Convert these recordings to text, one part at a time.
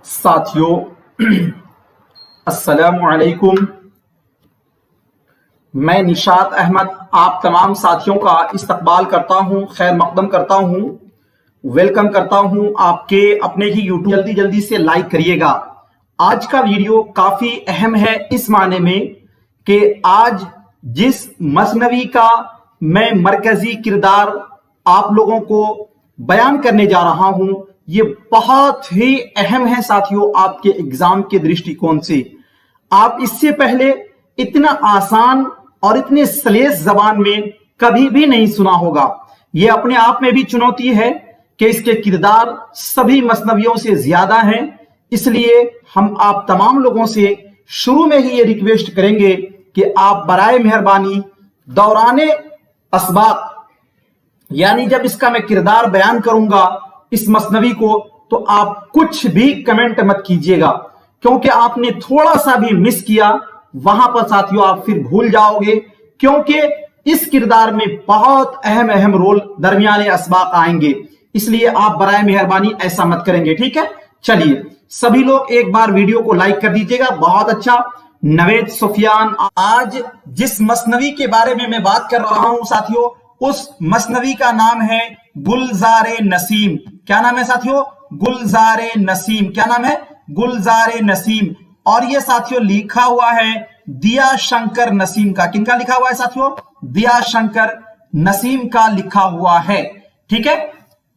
साथियों अस्सलामु अलैकुम। मैं निशात अहमद आप तमाम साथियों का इस्तकबाल करता हूं, खैर मकदम करता हूं, वेलकम करता हूं आपके अपने ही यूट्यूब। जल्दी से लाइक करिएगा। आज का वीडियो काफी अहम है इस माने में कि आज जिस मसनवी का मैं मरकजी किरदार आप लोगों को बयान करने जा रहा हूं, ये बहुत ही अहम है साथियों आपके एग्जाम के दृष्टिकोण से। आप इससे पहले इतना आसान और इतने सलेस जबान में कभी भी नहीं सुना होगा। ये अपने आप में भी चुनौती है कि इसके किरदार सभी मसनवियों से ज्यादा हैं। इसलिए हम आप तमाम लोगों से शुरू में ही ये रिक्वेस्ट करेंगे कि आप बराए मेहरबानी दौराने असबाक, यानी जब इसका मैं किरदार बयान करूंगा इस मसनवी को, तो आप कुछ भी कमेंट मत कीजिएगा, क्योंकि आपने थोड़ा सा भी मिस किया वहां पर साथियों आप फिर भूल जाओगे, क्योंकि इस किरदार में बहुत अहम रोल दरमियाने असबाक आएंगे। इसलिए आप बराए मेहरबानी ऐसा मत करेंगे, ठीक है। चलिए सभी लोग एक बार वीडियो को लाइक कर दीजिएगा। बहुत अच्छा। नवेद सुफियान, आज जिस मसनवी के बारे में मैं बात कर रहा हूं साथियों, उस मसनवी का नाम है गुलजारे नसीम। क्या नाम है साथियों? गुलजारे नसीम। क्या नाम है? गुलजारे नसीम। और ये साथियों लिखा हुआ है दिया शंकर नसीम का। किनका लिखा हुआ है साथियों? दिया शंकर नसीम का लिखा हुआ है, ठीक है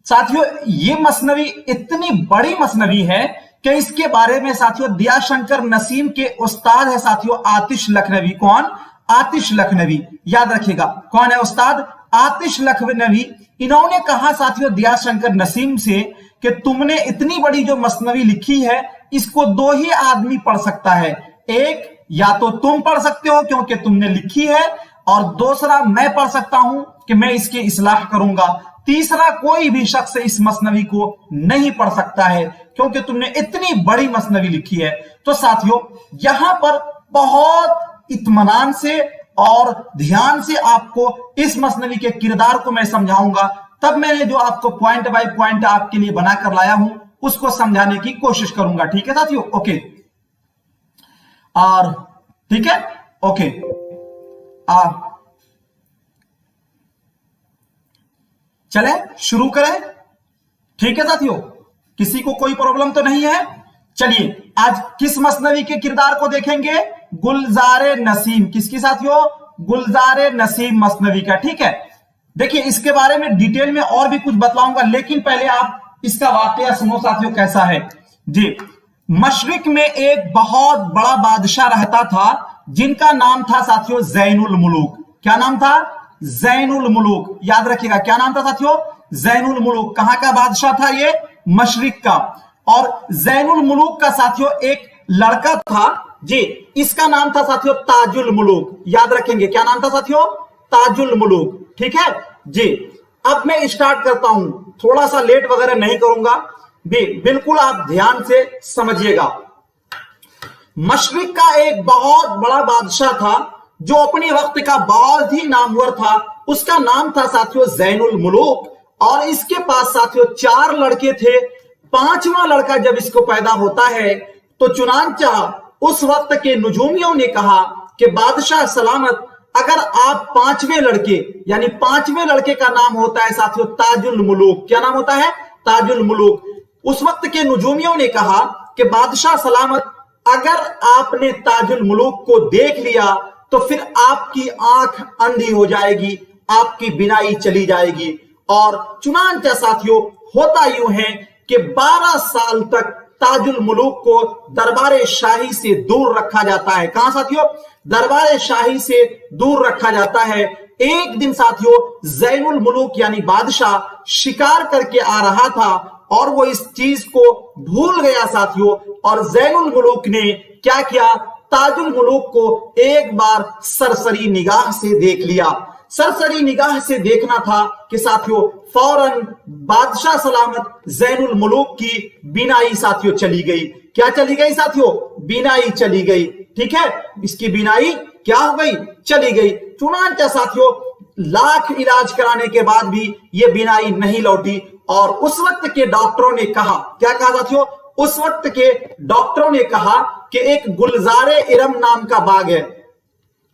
साथियों। ये मसनवी इतनी बड़ी मसनवी है कि इसके बारे में साथियों दिया शंकर नसीम के उस्ताद है साथियों आतिश लखनवी। कौन? आतिश लखनवी। याद रखिएगा कौन है उस्ताद? आतिश लखनवी। इन्होंने कहा साथियों दिया शंकर नसीम से कि तुमने इतनी बड़ी जो मसनवी लिखी है इसको दो ही आदमी पढ़ सकता है। एक, या तो तुम पढ़ सकते हो क्योंकि तुमने लिखी है, और दूसरा मैं पढ़ सकता हूं कि मैं इसकी इस्लाह करूंगा। तीसरा कोई भी शख्स इस मसनवी को नहीं पढ़ सकता है क्योंकि तुमने इतनी बड़ी मसनवी लिखी है। तो साथियों यहां पर बहुत इत्मीनान से और ध्यान से आपको इस मसनवी के किरदार को मैं समझाऊंगा। तब मैंने जो आपको पॉइंट बाय पॉइंट आपके लिए बनाकर लाया हूं उसको समझाने की कोशिश करूंगा, ठीक है साथियों। ओके, और ठीक है, ओके। चले शुरू करें, ठीक है साथियों। किसी को कोई प्रॉब्लम तो नहीं है? चलिए आज किस मसनवी के किरदार को देखेंगे? गुलजारे नसीम। किसकी साथियों? गुलजारे नसीम मसनवी का, ठीक है। देखिए इसके बारे में डिटेल में और भी कुछ बतलाऊंगा, लेकिन पहले आप इसका वाकया सुनो साथियों कैसा है जी। मशरिक में एक बहुत बड़ा बादशाह रहता था जिनका नाम था साथियों ज़ैनुल मुलूक। क्या नाम था? ज़ैनुल मुलूक। याद रखिएगा क्या नाम था साथियों? ज़ैनुल मुलूक। कहां का बादशाह था ये? मशरिक का। और ज़ैनुल मुलूक का साथियों एक लड़का था जी, इसका नाम था साथियों ताजुल मुलूक। याद रखेंगे क्या नाम था साथियों? ताजुल मुलूक, ठीक है जी। अब मैं स्टार्ट करता हूं, थोड़ा सा लेट वगैरह नहीं करूंगा भी, बिल्कुल आप ध्यान से समझिएगा। मशरिक का एक बहुत बड़ा बादशाह था जो अपने वक्त का बहुत ही नामवर था। उसका नाम था साथियों ज़ैनुल मुलूक, और इसके पास साथियों 4 लड़के थे। 5वां लड़का जब इसको पैदा होता है तो चुनांचा उस वक्त के नुजूमियों ने कहा कि बादशाह सलामत, अगर आप 5वें लड़के, यानी 5वें लड़के का नाम होता है साथियों ताजुल मुलूक। क्या नाम होता है? ताजुल मुलूक। उस वक्त के नुजूमियों ने कहा कि बादशाह सलामत, अगर आपने ताजुल मुलूक को देख लिया तो फिर आपकी आंख अंधी हो जाएगी, आपकी बिनाई चली जाएगी। और चुनांचा साथियों होता यूं है कि 12 साल तक ताजुल मुलूक को दरबार शाही से दूर रखा जाता है। कहां साथियों? दरबार शाही से दूर रखा जाता है। एक दिन साथियों ज़ैनुल मुलूक यानी बादशाह शिकार करके आ रहा था और वो इस चीज को भूल गया साथियों, और ज़ैनुल मुलूक ने क्या किया? ताजुल मुलूक को एक बार सरसरी निगाह से देख लिया। सरसरी निगाह से देखना था कि साथियों फौरन बादशाह सलामत ज़ैनुल मुलूक की बिनाई साथियों चली गई। क्या चली गई साथियों? बिनाई चली गई, ठीक है। इसकी बिनाई क्या हो गई? चली गई। चुनांचा साथियों लाख इलाज कराने के बाद भी ये बिनाई नहीं लौटी, और उस वक्त के डॉक्टरों ने कहा, क्या कहा साथियों? उस वक्त के डॉक्टरों ने कहा कि एक गुलजारे इरम नाम का बाग है।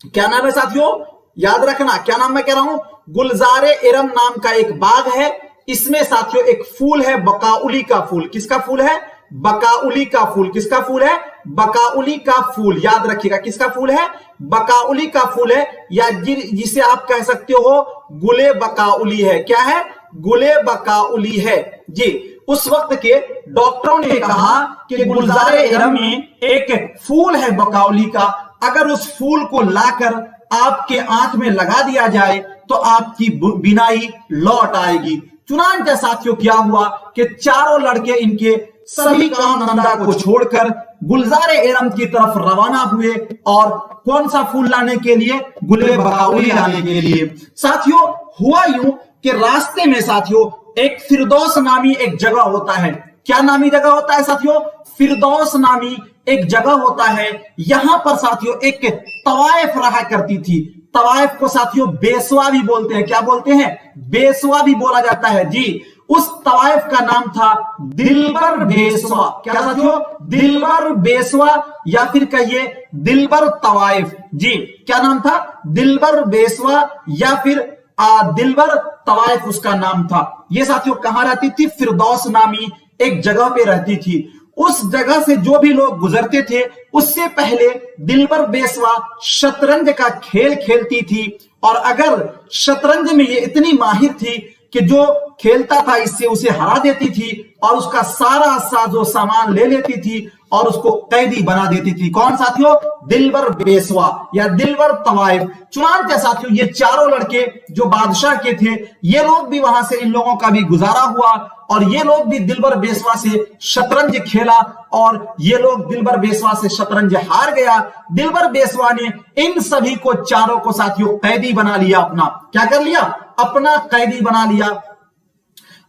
क्या नाम है साथियों, याद रखना, क्या नाम मैं कह रहा हूं, गुलजारे इरम नाम का एक बाग है। इसमें साथियों एक फूल है बकाउली का फूल। किसका फूल है, बकाउली का फूल। किसका फूल है, बकाउली का फूल। याद रखिएगा किसका फूल है, बकाउली का फूल है, या जिसे आप कह सकते हो गुले बकाउली है। क्या है, गुले बकाउली है जी। उस वक्त के डॉक्टरों ने कहा कि गुलजारे इरम में एक फूल है बकाउली का, अगर उस फूल को लाकर आपके आंख में लगा दिया जाए तो आपकी बीनाई लौट आएगी। चुनांचे साथियों क्या हुआ कि चारों लड़के इनके सभी काम धंधा को छोड़कर गुलजारे इरम की तरफ रवाना हुए, और कौन सा फूल लाने के लिए, गुले बकाउली लाने के लिए। साथियों हुआ यूं कि रास्ते में साथियों एक फिरदौस नामी एक जगह होता है। क्या नामी जगह होता है साथियों, फिरदौस नामी एक जगह होता है। यहां पर साथियों एक तवाइफ रहा करती थी। तवाइफ को साथियों बेसवा भी बोलते हैं। क्या बोलते हैं, बेसवा भी बोला जाता है जी। उस तवाइफ का नाम था दिलबर बेसवा। क्या साथियों, दिलबर बेसवा, या फिर कहिए दिलबर तवाइफ जी। क्या नाम था, दिलबर बेसवा या फिर दिलबर तवाइफ उसका नाम था। ये साथियों कहां रहती थी, फिरदौस नामी एक जगह पे रहती थी। उस जगह से जो भी लोग गुजरते थे उससे पहले दिलबर बेसवा शतरंज का खेल खेलती थी, और अगर शतरंज में ये इतनी माहिर थी कि जो खेलता था इससे उसे हरा देती थी और उसका सारा साजो सामान ले लेती थी और उसको कैदी बना देती थी। कौन साथियों, दिलबर बेसवा या दिलबर तवाइफ। चुनांचे साथियों ये चारों लड़के जो बादशाह के थे, ये लोग भी वहां से, इन लोगों का भी गुजारा हुआ, और ये लोग भी दिलबर बेसवा से शतरंज खेला, और ये लोग दिलबर बेसवा से शतरंज हार गया। दिलबर बेसवा ने इन सभी को, चारों को साथियों कैदी बना लिया अपना। क्या कर लिया, अपना कैदी बना लिया।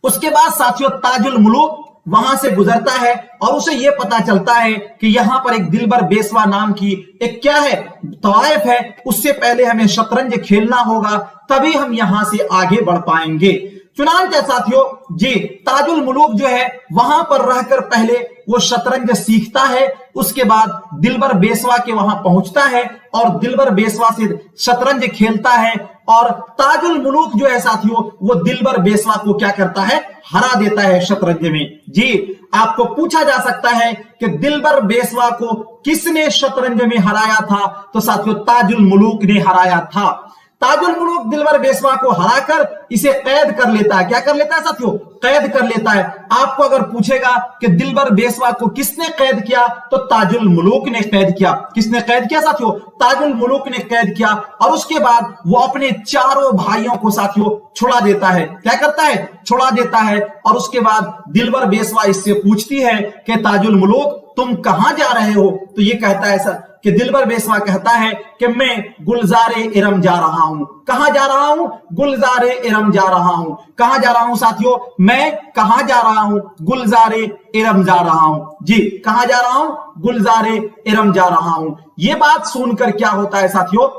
उसके बाद साथियों ताजुल मुलूक वहां से गुजरता है और उसे यह पता चलता है कि यहां पर एक दिलबर बेसवा नाम की एक क्या है, तवाइफ है। उससे पहले हमें शतरंज खेलना होगा, तभी हम यहां से आगे बढ़ पाएंगे। चुनांचे साथियों जी ताजुल मुलूक जो है वहां पर रहकर पहले वो शतरंज सीखता है, उसके बाद दिलबर बेसवा के वहां पहुंचता है और दिलबर बेसवा से शतरंज खेलता है, और ताजुल मुलूक जो है साथियों वो दिलबर बेसवा को क्या करता है, हरा देता है शतरंज में जी। आपको पूछा जा सकता है कि दिलबर बेसवा को किसने शतरंज में हराया था, तो साथियों ताजुल मुलूक ने हराया था। ताजुल मुलूक दिलबर बेसवा को हराकर इसे कैद कर लेता है। क्या कर लेता है साथियों, कैद कर लेता है। आपको अगर पूछेगा कि दिलबर बेसवा को किसने कैद किया, तो ताजुल मुलूक ने कैद किया। किसने कैद किया साथियों, ताजुल मुलूक ने कैद किया, और उसके बाद वो अपने चारों भाइयों को साथियों छुड़ा देता है। क्या करता है, छुड़ा देता है, और उसके बाद दिलबर बेसवा इससे पूछती है कि ताजुल मुलूक तुम कहां जा रहे हो, तो ये कहता है सर कि दिलबर बेसवा कहता है कि मैं गुलजारे इरम जा रहा हूं। कहां जा रहा हूं, गुलजारे इरम जा रहा हूं। कहां जा रहा हूं साथियों, मैं कहां जा रहा हूं, गुलजारे इरम जा रहा हूं जी। कहां जा रहा हूं, गुलजारे इरम जा रहा हूं। ये बात सुनकर क्या होता है साथियों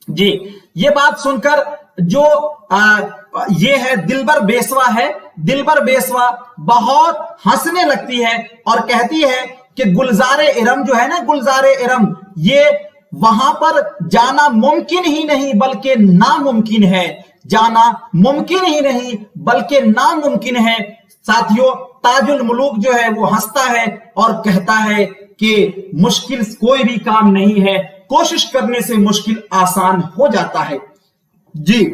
जी, ये बात सुनकर जो ये है दिलबर बेसवा है, दिलबर बेसवा बहुत हंसने लगती है और कहती है कि गुलजारे इरम जो है ना, गुलजारे इरम, ये वहां पर जाना मुमकिन ही नहीं बल्कि नामुमकिन है। जाना मुमकिन ही नहीं बल्कि नामुमकिन है। साथियों ताजुल मुलूक जो है वो हंसता है और कहता है कि मुश्किल कोई भी काम नहीं है, कोशिश करने से मुश्किल आसान हो जाता है जी।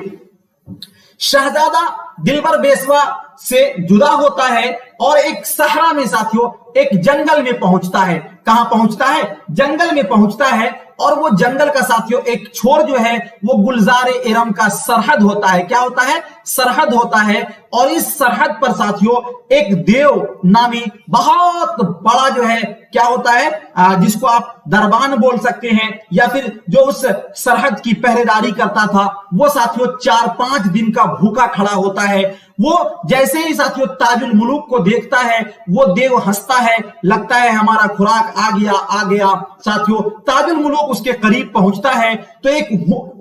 शहजादा दिलबर बेसवा से जुदा होता है और एक सहरा में साथियों एक जंगल में पहुंचता है। कहां पहुंचता है, जंगल में पहुंचता है, और वो जंगल का साथियों एक छोर जो है वो गुलजारे इरम का सरहद होता है। क्या होता है, सरहद होता है, और इस सरहद पर साथियों एक देव नामी बहुत बड़ा जो है क्या होता है, जिसको आप दरबान बोल सकते हैं, या फिर जो उस सरहद की पहरेदारी करता था, वो साथियों 4-5 दिन का भूखा खड़ा होता है। वो जैसे ही साथियों ताजुल मुलूक को देखता है वो देव हंसता है, लगता है हमारा खुराक आ गया आ गया। साथियों ताजुल मुलूक उसके करीब पहुंचता है तो एक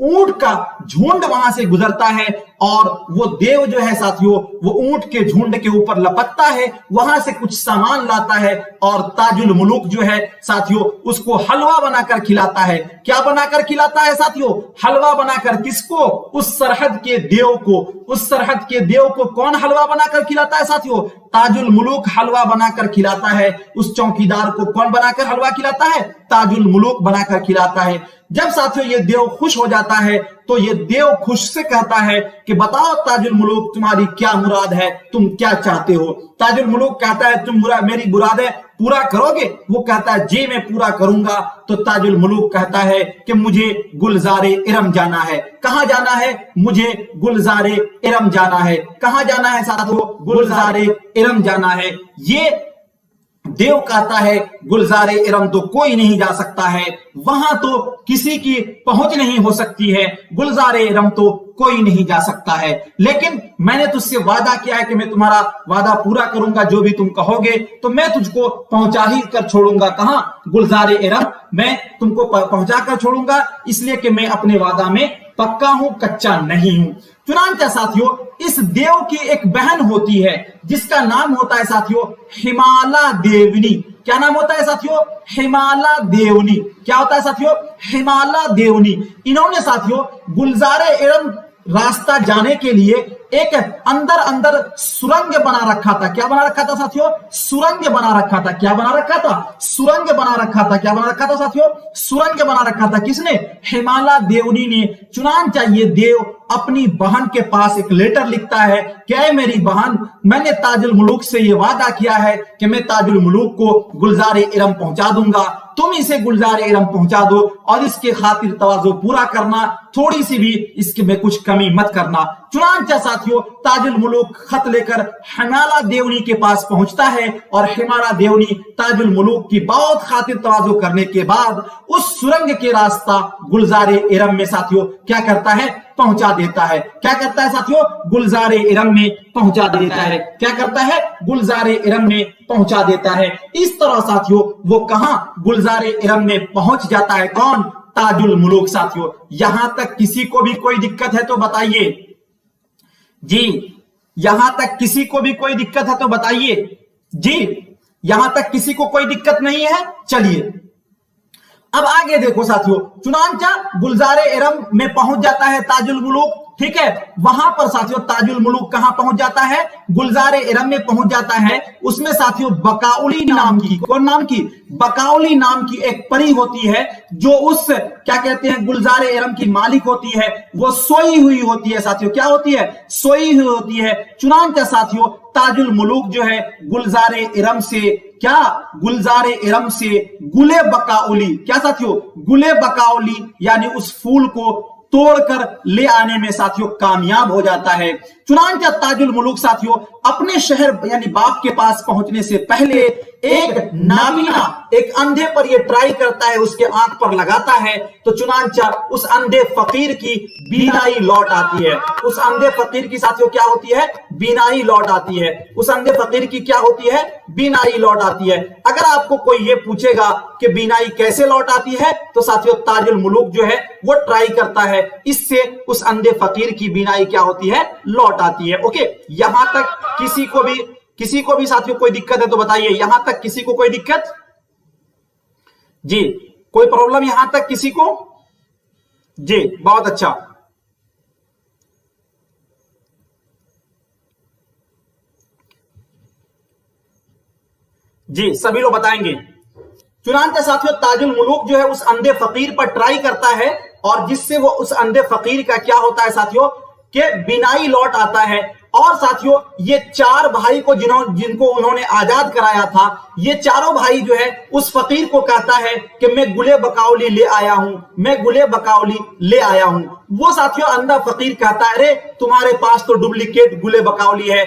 ऊंट का झुंड वहां से गुजरता है और वो देव जो है साथियों वो ऊंट के झुंड के ऊपर लपकता है, वहां से कुछ सामान लाता है और ताजुल मुलूक जो है साथियों उसको हलवा बनाकर खिलाता है। क्या बनाकर खिलाता है साथियों? हलवा बनाकर। किसको? उस सरहद के देव को। उस सरहद के देव को कौन हलवा बनाकर खिलाता है साथियों? ताजुल मुलूक हलवा बनाकर खिलाता है। उस चौकीदार को कौन बनाकर हलवा खिलाता है? ताजुल मुलूक बनाकर खिलाता है। जब साथियों ये देव खुश हो जाता है तो ये देव खुश से कहता है कि बताओ ताजुल मुलूक तुम्हारी क्या मुराद है, तुम क्या चाहते हो? ताजुल मुलूक कहता है तुम मेरी मुराद है पूरा करोगे? वो कहता है जी मैं पूरा करूंगा। तो ताजुल मुलूक कहता है कि मुझे गुलजारे इरम जाना है। कहां जाना है? मुझे गुलजारे इरम जाना है। कहां जाना है साथियों? गुलजारे इरम जाना है। ये देव कहता है गुलजारे इरम तो कोई नहीं जा सकता है, वहां तो किसी की पहुंच नहीं हो सकती है, गुलजारे इरम तो कोई नहीं जा सकता है। लेकिन मैंने तुझसे वादा किया है कि मैं तुम्हारा वादा पूरा करूंगा, जो भी तुम कहोगे तो मैं तुझको पहुंचा ही कर छोड़ूंगा। कहां? गुलजारे इरम मैं तुमको पहुंचा कर छोड़ूंगा, इसलिए कि मैं अपने वादा में पक्का हूं, कच्चा नहीं हूं। चुनांचे साथियों इस देव की एक बहन होती है जिसका नाम होता है साथियों हिमाला देवनी। क्या नाम होता है साथियों? हिमाला देवनी। क्या होता है साथियों? हिमाला देवनी। इन्होंने साथियों गुलजारे इरम रास्ता जाने के लिए एक अंदर अंदर सुरंग बना रखा था। क्या बना रखा था साथियों? सुरंग बना रखा था। क्या बना रखा था? सुरंग बना रखा था। क्या बना रखा था साथियों? सुरंग बना रखा था। किसने? हिमाला देवनी ने। चुनांचे ये देव अपनी बहन के पास एक लेटर लिखता है कि मेरी बहन, मैंने ताजुल मुलूक से ये वादा किया है कि मैं ताजुल मुलूक को गुलजारे इरम पहुंचा दूंगा, तुम इसे गुलजारे इरम पहुंचा दो और इसके खातिर तवाज़ो पूरा करना, थोड़ी सी भी इसके में कुछ कमी मत करना। चुनांचे साथियों ताजुल मुलूक खत लेकर हिमाला देवनी के पास पहुंचता है और हिमाला देवनी ताजुल मुलूक की बहुत खातिर तवाज़ो करने के बाद उस सुरंग के रास्ता गुलजारे इरम में साथियों क्या करता है? पहुंचा देता है। क्या करता है साथियों? गुलजारे इरम में पहुंचा देता है। क्या करता है? गुलजारे इरम में पहुंचा देता है। इस तरह साथियों वो कहां? गुलजारे इरम में पहुंच जाता है। कौन? ताजुल मुलूक साथियों। यहां तक किसी को भी कोई दिक्कत है तो बताइए जी। यहां तक किसी को भी कोई दिक्कत है तो बताइए जी। यहां तक किसी को कोई दिक्कत नहीं है? चलिए अब आगे देखो साथियों। चुनांचा गुलजारे इरम में पहुंच जाता है ताजुल मुलूक, ठीक है। वहां पर साथियों ताजुल मुलूक कहां पहुंच जाता है? गुलजारे इरम में पहुंच जाता है। उसमें साथियों बकाउली नाम की, कौन नाम की? बकाउली नाम की एक परी होती है जो उस क्या कहते हैं गुलजारे इरम की मालिक होती है। वो सोई हुई होती है साथियों। क्या होती है? सोई हुई होती है। चुनांचे साथियों ताजुल मुलूक जो है गुलजारे इरम से क्या? गुलजारे इरम से गुले बकाउली, क्या साथियों? गुले बकाउली यानी उस फूल को तोड़कर ले आने में साथियों कामयाब हो जाता है। चुनांचे ताजुल मुलूक साथियों अपने शहर यानी बाप के पास पहुंचने से पहले एक नाबीना, एक अंधे पर ये ट्राई करता है, उसके आंख पर लगाता है तो चुनांचा उस अंधे फकीर की बीनाई लौट आती है। उस अंधे फकीर की साथियों क्या होती है? बीनाई लौट आती है। उस अंधे फकीर की क्या होती है? बीनाई लौट आती है। अगर आपको कोई ये पूछेगा कि बीनाई कैसे लौट आती है तो साथियों ताजुल मुलूक जो है वो ट्राई करता है, इससे उस अंधे फकीर की बीनाई क्या होती है? लौट आती है। ओके, यहां तक किसी को भी साथियों कोई दिक्कत है तो बताइए। यहां तक किसी को कोई दिक्कत जी? कोई प्रॉब्लम यहां तक किसी को जी? बहुत अच्छा जी, सभी लोग बताएंगे। चुनांचे साथियों ताजुल मुलूक जो है उस अंधे फकीर पर ट्राई करता है और जिससे वो उस अंधे फकीर का क्या होता है साथियों कि बीनाई लौट आता है। और साथियों ये चार भाई को जिनको उन्होंने आजाद कराया था, ये चारों भाई जो है उस फकीर को कहता है कि मैं गुले बकाउली ले आया हूं, मैं गुले बकाउली ले आया हूं। वो साथियों अंधा फकीर कहता है अरे तुम्हारे पास तो डुप्लीकेट गुले बकाउली है,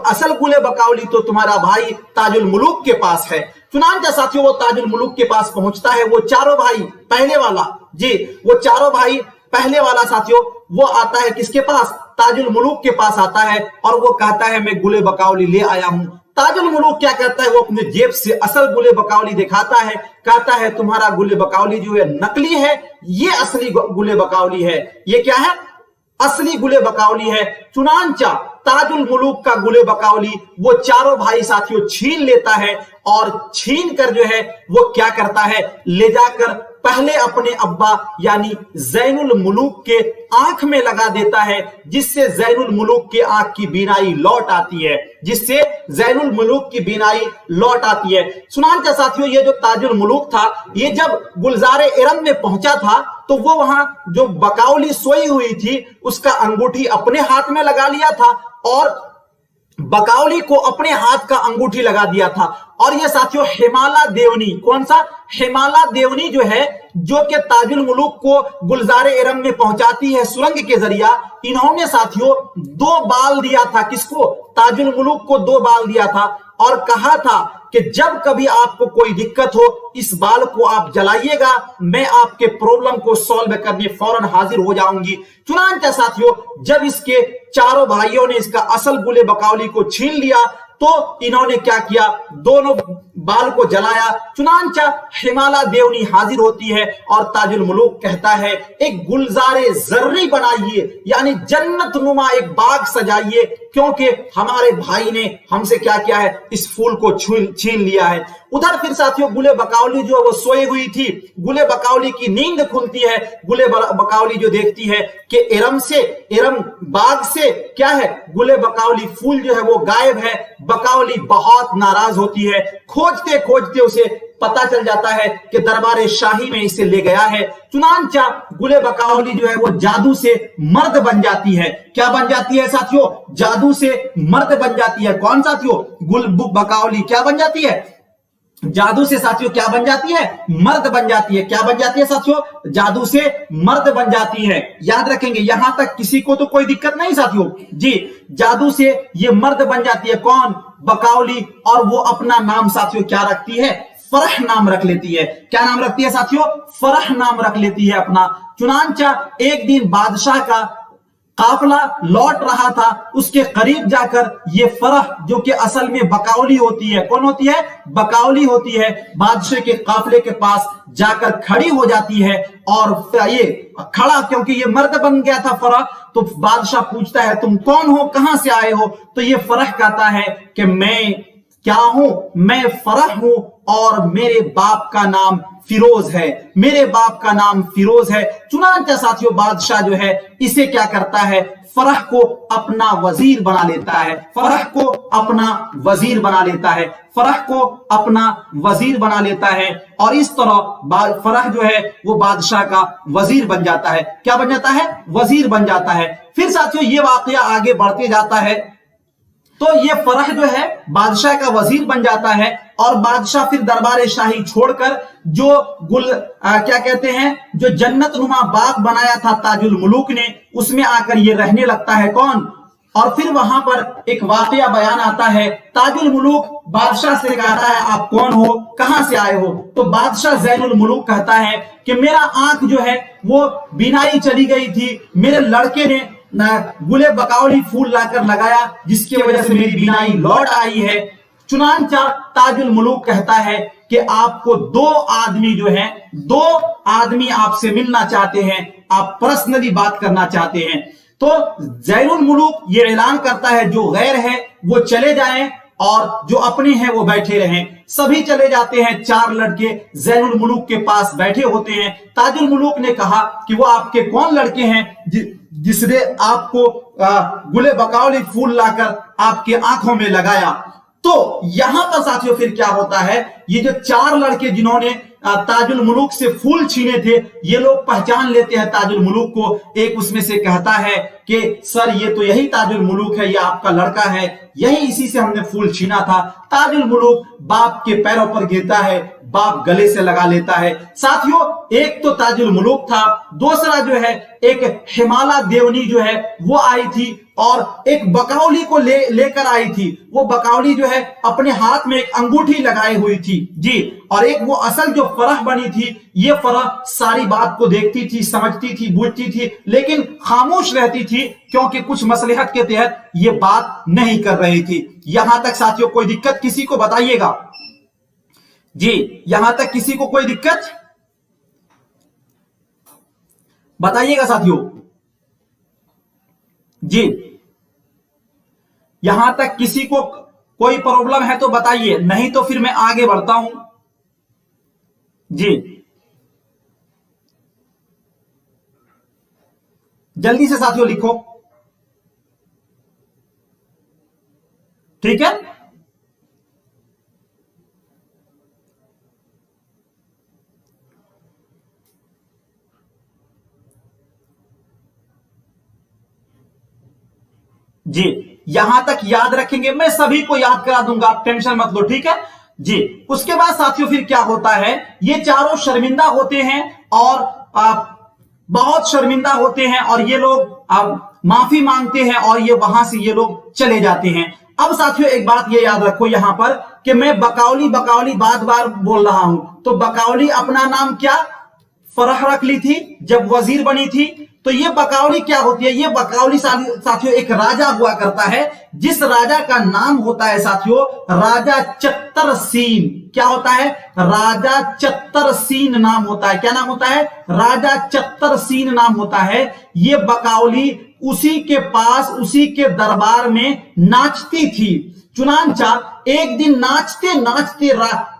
असल गुले बकाउली तो तुम्हारा भाई ताजुल मुलूक के पास है। चुनांचे साथियों वो ताजुल मुलूक के पास पहुंचता है। वो चारों भाई पहले वाला जी, वो चारों भाई पहले वाला साथियों वो आता है किसके पास? ताजुल मुलूक के पास आता है और वो कहता है मैं गुले बकाउली ले आया हूं। ताजुल मुलूक क्या करता है? वो अपने जेब से असल गुले बकाउली दिखाता है, कहता है तुम्हारा गुले बकाउली जो है नकली है, ये असली गुले बकाउली है। ये क्या है? असली गुले बकावली है। चुनांचा ताजुल मुलूक का गुले बकावली वो चारों भाई साथियों छीन लेता है और छीन कर जो है वो क्या करता है, ले जाकर पहले अपने अब्बा यानी ज़ैनुल मुलूक के आंख में लगा देता है, जिससे ज़ैनुल मुलूक की आंख की बीनाई लौट आती है, जिससे ज़ैनुल मुलूक की बीनाई लौट आती है। सुनांचा साथियों, ये जो ताजुल मुलूक था, ये जब गुलजारे इरम में पहुंचा था तो वो वहां जो बकावली सोई हुई थी उसका अंगूठी अपने हाथ में लगा लिया था और बकावली को अपने हाथ का अंगूठी लगा दिया था। और ये साथियों हिमाला देवनी, कौन सा हिमाला देवनी जो है, जो कि ताजुल मुलूक को गुलजारे इरम में पहुंचाती है सुरंग के जरिया, इन्होंने साथियों 2 बाल दिया था। किसको? ताजुल मुलूक को 2 बाल दिया था और कहा था कि जब कभी आपको कोई दिक्कत हो इस बाल को आप जलाइएगा, मैं आपके प्रॉब्लम को सॉल्व करने फौरन हाजिर हो जाऊंगी। चुनांचा साथियों, जब इसके चारों भाइयों ने इसका असल गुले बकावली को छीन लिया तो इन्होंने क्या किया, दोनों बाल को जलाया। चुनांचा हिमाला देवनी हाजिर होती है और ताजुल मुलूक कहता है एक गुलजारे जर्री बनाइए, यानी जन्नत नुमा एक बाग सजाइए, क्योंकि हमारे भाई ने हमसे क्या किया है, इस फूल को छीन लिया है। उधर फिर साथियों गुले बकावली जो वो सोई हुई थी, गुले बकावली की नींद खुलती है। गुले बकावली जो देखती है कि इरम बाग से क्या है, गुले बकावली फूल जो है वो गायब है। बकावली बहुत नाराज होती है। खोजते खोजते उसे पता चल जाता है कि दरबार शाही में इसे ले गया है। चुनांचा गुले बकावली जो है वो जादू से मर्द बन जाती है। क्या बन जाती है साथियों? जादू से मर्द बन जाती है। कौन साथियों? गुल बकावली क्या बन जाती है? जादू से साथियों क्या बन जाती है? मर्द बन जाती है। क्या बन जाती है साथियों? जादू से मर्द बन जाती है। याद रखेंगे, यहां तक किसी को तो कोई दिक्कत नहीं साथियों जी। जादू से ये मर्द बन जाती है। कौन? बकावली। और वो अपना नाम साथियों क्या रखती है? फरह नाम रख लेती है। क्या नाम रखती है साथियों? फरह नाम रख लेती है अपना। चुनांचा एक दिन बादशाह का काफिला लौट रहा था, उसके करीब जाकर ये फरह जो कि असल में बकावली होती है, कौन होती है? बकावली होती है, बादशाह के काफिले के पास जाकर खड़ी हो जाती है। और ये खड़ा, क्योंकि ये मर्द बन गया था फरह, तो बादशाह पूछता है तुम कौन हो, कहां से आए हो? तो ये फरह कहता है कि मैं क्या हूं, मैं फरह हूं और मेरे बाप का नाम फिरोज है, मेरे बाप का नाम फिरोज है। चुनांचा साथियों बादशाह जो है इसे क्या करता है, फरह को अपना वजीर बना लेता है। फरह को अपना वजीर बना लेता है। फरह को अपना वजीर बना लेता है और इस तरह फरह जो है वो बादशाह का वजीर बन जाता है। क्या बन जाता है? वजीर बन जाता है। फिर साथियों ये वाकया आगे बढ़ते जाता है तो ये फरह जो है बादशाह का वजीर बन जाता है और बादशाह फिर दरबार शाही छोड़कर जो क्या कहते हैं, जो जन्नत नुमा बाग बनाया था ताजुल मुलूक ने, उसमें आकर ये रहने लगता है। कौन? और फिर वहां पर एक वाकया बयान आता है। ताजुल मुलूक बादशाह से कहता है आप कौन हो, कहां से आए हो? तो बादशाह ज़ैनुल मुलूक कहता है कि मेरा आंख जो है वो बीनाई चली गई थी, मेरे लड़के ने गुले बकावली फूल लाकर लगाया, जिसकी वजह से मेरी बीनाई लौट आई है। चुनांचा ताजुल मुलूक कहता है कि आपको 2 आदमी जो हैं, 2 आदमी आपसे मिलना चाहते हैं, आप पर्सनली बात करना चाहते हैं। तो ज़ैनुल मुलूक ये ऐलान करता है जो गैर है वो चले जाएं और जो अपने हैं वो बैठे रहें। सभी चले जाते हैं। 4 लड़के ज़ैनुल मुलूक के पास बैठे होते हैं। ताजुल मुलूक ने कहा कि वो आपके कौन लड़के हैं जिसने आपको गुले बकावली फूल लाकर आपके आंखों में लगाया? तो यहां पर साथियों फिर क्या होता है, ये जो 4 लड़के जिन्होंने ताजुल मुलूक से फूल छीने थे, ये लोग पहचान लेते हैं ताजुल मुलूक को। एक उसमें से कहता है कि सर ये तो यही ताजुल मुलूक है, ये आपका लड़का है, यही इसी से हमने फूल छीना था। ताजुल मुलूक बाप के पैरों पर गिरता है, बाप गले से लगा लेता है। साथियों एक तो ताजुल मुलूक था, दूसरा जो है एक हिमाला देवनी जो है वो आई थी और एक बकावली को लेकर आई थी। वो बकावली जो है अपने हाथ में एक अंगूठी लगाई हुई थी जी। और एक वो असल जो फरह बनी थी, ये फरह सारी बात को देखती थी, समझती थी, बूझती थी, लेकिन खामोश रहती थी क्योंकि कुछ मसलहत के तहत ये बात नहीं कर रही थी। यहां तक साथियों कोई दिक्कत किसी को बताइएगा जी? यहां तक किसी को कोई दिक्कत बताइएगा साथियों? जी, यहां तक किसी को कोई प्रॉब्लम है तो बताइए, नहीं तो फिर मैं आगे बढ़ता हूं। जी, जल्दी से साथियों लिखो, ठीक है। जी, यहां तक याद रखेंगे, मैं सभी को याद करा दूंगा, आप टेंशन मत लो, ठीक है जी। उसके बाद साथियों फिर क्या होता है, ये चारों शर्मिंदा होते हैं और बहुत शर्मिंदा होते हैं और ये लोग माफी मांगते हैं और ये वहां से ये लोग चले जाते हैं। अब साथियों एक बात ये याद रखो यहां पर कि मैं बकौली बकौली बार बार बोल रहा हूं, तो बकौली अपना नाम क्या फरह रख ली थी जब वजीर बनी थी। तो ये बकौली क्या होती है, ये बकौली साथियों एक राजा हुआ करता है, जिस राजा का नाम होता है साथियों राजा चत्तरसीन। क्या होता है, राजा चत्तरसीन नाम होता है। क्या नाम होता है, राजा चत्तरसीन नाम होता है। ये बकौली उसी के पास उसी के दरबार में नाचती थी। चुनांचा एक दिन नाचते नाचते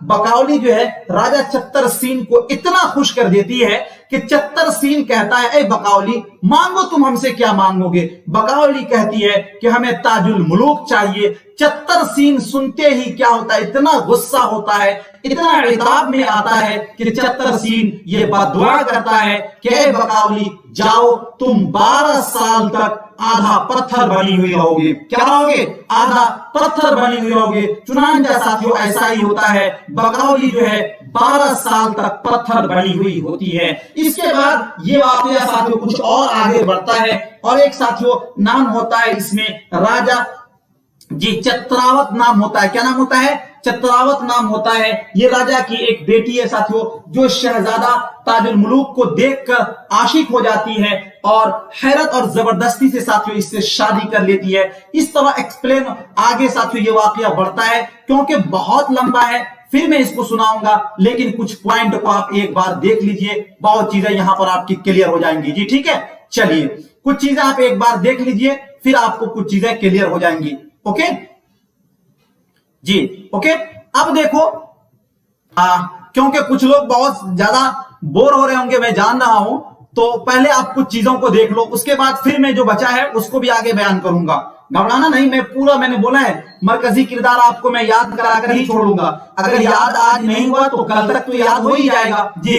बकौली जो है राजा चत्तरसीन को इतना खुश कर देती है कि चत्तरसीन कहता है, ए बकौली मांगो, तुम हमसे क्या मांगोगे। बकौली कहती है कि हमें ताजुल मुलूक चाहिए। चत्तरसीन सुनते ही क्या होता है, इतना गुस्सा होता है, इतना इताब में आता है कि चत्तरसीन ये बददुआ करता है कि ए बकौली जाओ, तुम 12 साल तक आधा पत्थर बनी हुई रहोगे। क्या रहोगे, आधा पत्थर बनी हुई रहोगे। चुनांचा साथियों ऐसा ही होता है, बकौली जो है 12 साल तक पत्थर बनी हुई होती है। इसके बाद ये वाकया साथियों कुछ और आगे बढ़ता है और एक साथियों नाम होता है इसमें राजा जी चतरावत नाम होता है। क्या नाम होता है, चतरावत नाम होता है। ये राजा की एक बेटी है साथियों, जो शहजादा ताजुल मुलूक को देखकर आशिक हो जाती है और हैरत और जबरदस्ती से साथियों इससे शादी कर लेती है। इस तरह एक्सप्लेन आगे साथियों ये वाकया बढ़ता है, क्योंकि बहुत लंबा है, फिर मैं इसको सुनाऊंगा, लेकिन कुछ पॉइंट को आप एक बार देख लीजिए, बहुत चीजें यहां पर आपकी क्लियर हो जाएंगी जी, ठीक है। चलिए कुछ चीजें आप एक बार देख लीजिए, फिर आपको कुछ चीजें क्लियर हो जाएंगी। ओके जी, ओके। अब देखो क्योंकि कुछ लोग बहुत ज्यादा बोर हो रहे होंगे, मैं जान रहा हूं, तो पहले आप कुछ चीजों को देख लो, उसके बाद फिर मैं जो बचा है उसको भी आगे बयान करूंगा। घबराना नहीं, मैं पूरा मैंने बोला है मरकजी किरदार आपको मैं याद कराकर ही छोड़ूंगा। अगर याद आज नहीं हुआ तो कल तक तो याद हो ही जाएगा जी।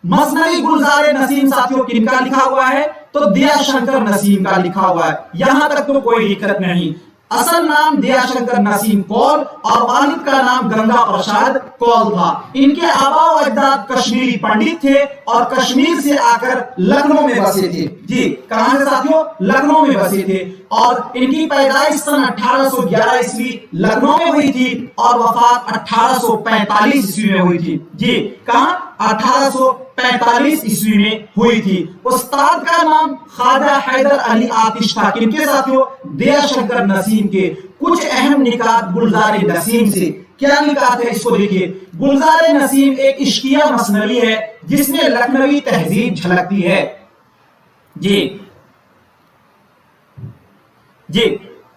मसनवी गुलजार नसीम साथियों किनका लिखा हुआ है, तो दिया शंकर नसीम का लिखा हुआ है। यहां तक तो कोई दिक्कत नहीं। असल नाम दिया शंकर नसीम कौल और वालिद का नाम गंगा प्रसाद कौल था। इनके आबा व अजदाद कश्मीरी पंडित थे और कश्मीर से आकर लखनऊ में बसे थे जी। कहां से साथियों, लखनऊ में बसे थे और इनकी पैदाइश सन 1811 ईस्वी लखनऊ में हुई थी और वफात 1845 ईस्वी में हुई थी जी। कहां, 1845 ईस्वी में हुई थी। उस्ताद का नाम ख्वाजा हैदर अली आतिश था। किनके साथियों, दिया शंकर नसीम के। कुछ अहम निकात गुलजार नसीम से, क्या निकात है इसको देखिए। गुलजार नसीम एक इश्किया मसनवी है जिसमें लखनवी तहजीब झलकती है जी जी।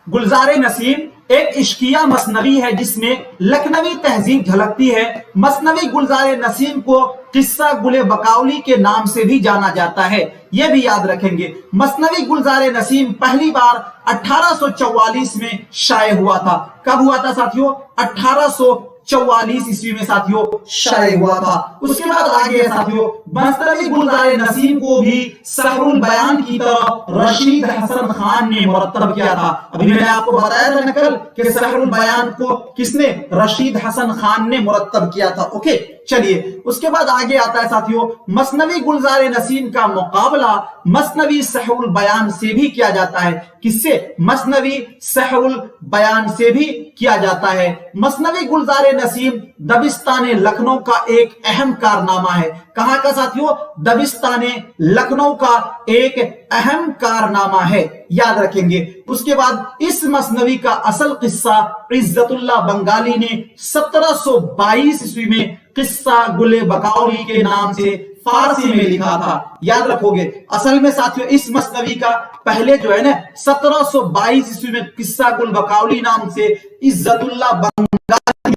गुलजार नसीम एक इश्किया मसनवी है जिसमें लखनवी तहजीब झलकती है। मसनवी गुलजार नसीम को किस्सा गुले बकौली के नाम से भी जाना जाता है, यह भी याद रखेंगे। मसनवी गुलजार नसीम पहली बार 1844 में शाये हुआ था। कब हुआ था साथियों, 1844 ईस्वी में साथियों शाये हुआ था। उसके बाद आगे साथियों मसनवी गुलजार नसीम को भी सहरुल बयान की तरह रशीद हसन खान ने मुरत्तब किया था। अभी मैंने आपको बताया था नकल कि सहरुल बयान को किसने, रशीद हसन खान ने मुरत्तब किया था। ओके चलिए उसके बाद आगे आता है साथियों मसनवी गुलजार नसीम का मुकाबला मसनवी सहरुल बयान से भी किया जाता है। किससे, मसनवी सहरुल बयान से भी किया जाता है। मसनवी गुलजार नसीम दबिस्तान लखनऊ का एक अहम कारनामा है। कहां का साथियों, दबिस्तान लखनऊ का एक अहम कारनामा है, याद रखेंगे। उसके बाद इस मसनवी का असल किस्सा इज्जतुल्लाह बंगाली ने 1722 ईस्वी में किस्सा गुले बकाउली के नाम से फारसी में लिखा था, याद रखोगे। असल में साथियों इस मसनवी का पहले जो है ना 1722 ईस्वी में किस्सा गुल बकाउली नाम से इज्जतुल्लाह बंगाली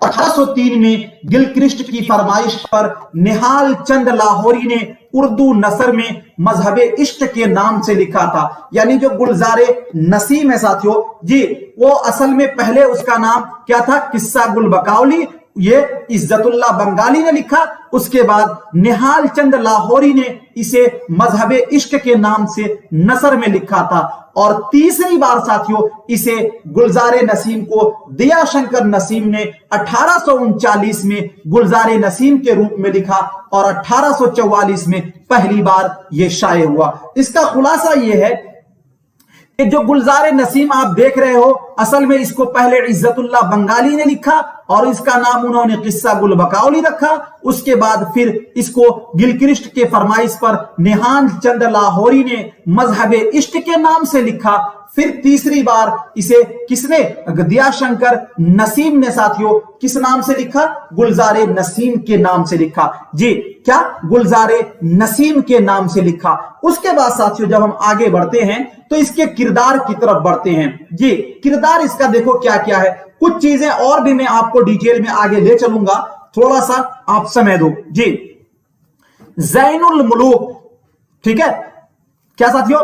1803 में गिलक्रिस्ट की फरमाइश पर निहाल चंद लाहौरी ने उर्दू नसर में मजहबे इश्क के नाम से लिखा था। यानी जो गुलजारे नसीम है साथियों जी, वो असल में पहले उसका नाम क्या था, किस्सा गुल बकाउली, ये इज्जतुल्लाह बंगाली ने लिखा। उसके बाद निहाल चंद लाहौरी ने इसे मजहबे इश्क के नाम से नसर में लिखा था। और तीसरी बार साथियों इसे गुलजारे नसीम को दिया शंकर नसीम ने 1839 में गुलजारे नसीम के रूप में लिखा और 1844 में पहली बार यह शाये हुआ। इसका खुलासा यह है कि जो गुलजारे नसीम आप देख रहे हो, असल में इसको पहले इज्जतुल्लाह बंगाली ने लिखा और इसका नाम उन्होंने किस्सा गुल बकाउली रखा। उसके बाद फिर इसको गिलक्रिस्ट के फरमाइश पर निहाल चंद लाहौरी ने मजहबे इश्क के नाम से लिखा। फिर तीसरी बार इसे किसने, दिया शंकर नसीम ने साथियों किस नाम से लिखा, गुलजारे नसीम के नाम से लिखा जी। क्या, गुलजारे नसीम के नाम से लिखा। उसके बाद साथियों जब हम आगे बढ़ते हैं तो इसके किरदार की तरफ बढ़ते हैं जी। किरदार इसका देखो क्या क्या है, कुछ चीजें और भी मैं आपको डिटेल में आगे ले चलूंगा, थोड़ा सा आप समय दो जी। ज़ैनुल मुलूक, ठीक है क्या साथियों,